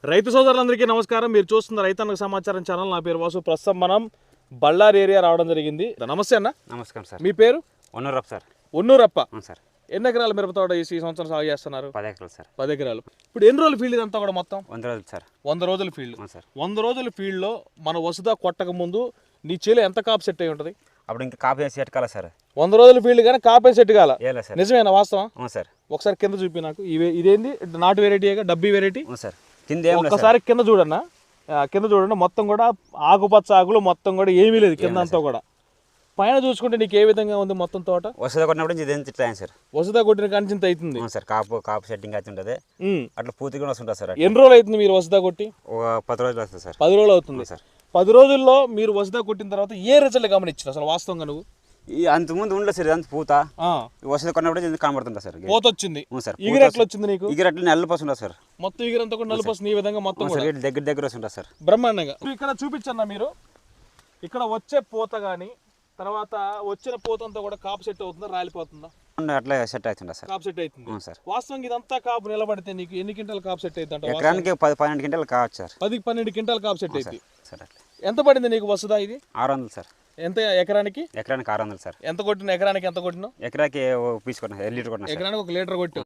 రైతు సోదరులందరికీ నమస్కారం. మీరు చూస్తున్న రైతన్నకు సమాచారం ఛానల్. నా పేరు వాసు. ప్రస్తుతం మనం బళ్ళారి ఏరియా రావడం జరిగింది. నమస్తే అన్న. నమస్కారం సార్. మీ పేరు? ఒన్నూరప్ప సార్. ఒన్నూరప్ప సార్. ఎన్ని ఎకరాల మిరప తోట ఈ సంవత్సరం సాగు చేస్తున్నారు? 10 ఎకరాలు సార్. 10 ఎకరాలు. ఇప్పుడు ఎన్ని రోజుల ఫీల్డ్ ఇదంతా కూడా మొత్తం? 100 రోజులు సార్. 100 రోజుల ఫీల్డ్. సార్. 100 రోజుల ఫీల్డ్లో మన వసుదా కొట్టక ముందు నీ చేలో ఎంత కాపు సెట్ అయి ఉంటుంది? అప్పుడు ఇంకా కాపీ వేసి ఎట్టుకోవాలి సార్. 100 రోజుల ఫీల్డ్ కానీ కాపే సెట్ కాల. ఏలా సార్? నిజమేనా? వాస్తవం? అవును సార్. ఒకసారి కింద చూపి నాకు. ఇదేంది నాటు వెరైటీగా డబ్బీ వెరైటీ? అవును సార్. కింద ఏం లేదు. ఒక్కసారి కింద చూడన్నా. కింద చూడండి, మొత్తం కూడా ఆకుపచ్చ ఆకులు మొత్తం కూడా ఏమీ లేదు కింద అంతా కూడా. పైన చూసుకుంటే నీకు ఏ విధంగా ఉంది మొత్తం తోట? వసదా కొట్టినప్పుడు ఇది ఎంత ఇట్లా అయింది సార్. వసదా కొట్టిన కాంచింత అవుతుంది. అవును సార్. కాపు సెట్టింగ్ అయితే ఉంటుంది. అట్లా పూర్తిగా కూడా వస్తుంటుంది సార్. ఎన్ని రోజులు అవుతుంది మీరు వసదా కొట్టి? ఒక 10 రోజులు వస్తుంది సార్. 10 రోజులు అవుతుంది సార్. 10 రోజుల్లో మీరు వసదా కొట్టిన తర్వాత ఏ రిజల్ట్ గమనించారు అసలు వాస్తవంగా నువ్వు? అంత ముందు ఉండలేదు సార్. అంత పూత వసదా కొట్టినప్పుడు ఇది కనబడుతుంటా సార్. పోత వచ్చింది. అవును సార్. ఈగిరి ఎట్లా వచ్చింది నీకు? ఈగిరి అట్లా నల్ల పసుంటా సార్. మొత్తం ఈగిరంతా కూడా నలుపస్తుంది ఈ విధంగా మొత్తం కూడా దగ్గర వస్తుంటా సార్. బ్రహ్మాండంగా. ఇక్కడ చూపించన్నా మీరు. ఇక్కడ వచ్చే పూత కానీ తర్వాత వచ్చిన పూత అంతా కూడా కాపు సెట్ అవుతుందా, రాలిపోతుందా? అట్లా సెట్ అవుతుంటా సార్. కాపు సెట్ అవుతుంది. అవును సార్. వాస్తవంగా ఇదంతా కాపు నిలబడితే నీకు ఎన్ని క్వింటాల కాపు సెట్ అవుతుంది? ఎకరానికి 10-12 క్వింటాలు కావచ్చు సార్. 10-12 క్వింటాల కాపు సెట్ అవుతుంది సార్. అట్లా ఎంత పడింది నీకు వస్తుందా ఇది? 600 సార్. ఎంత ఎకరానికి? ఎకరానికి 600 సార్. ఎంత కొట్టిన ఎకరానికి? ఎంత కొట్టినావు? ఎకరాకి పీస్ కొట్టినా, లీటర్ కొట్టినా. ఎకరానికి 1 లీటర్ కొట్టావు.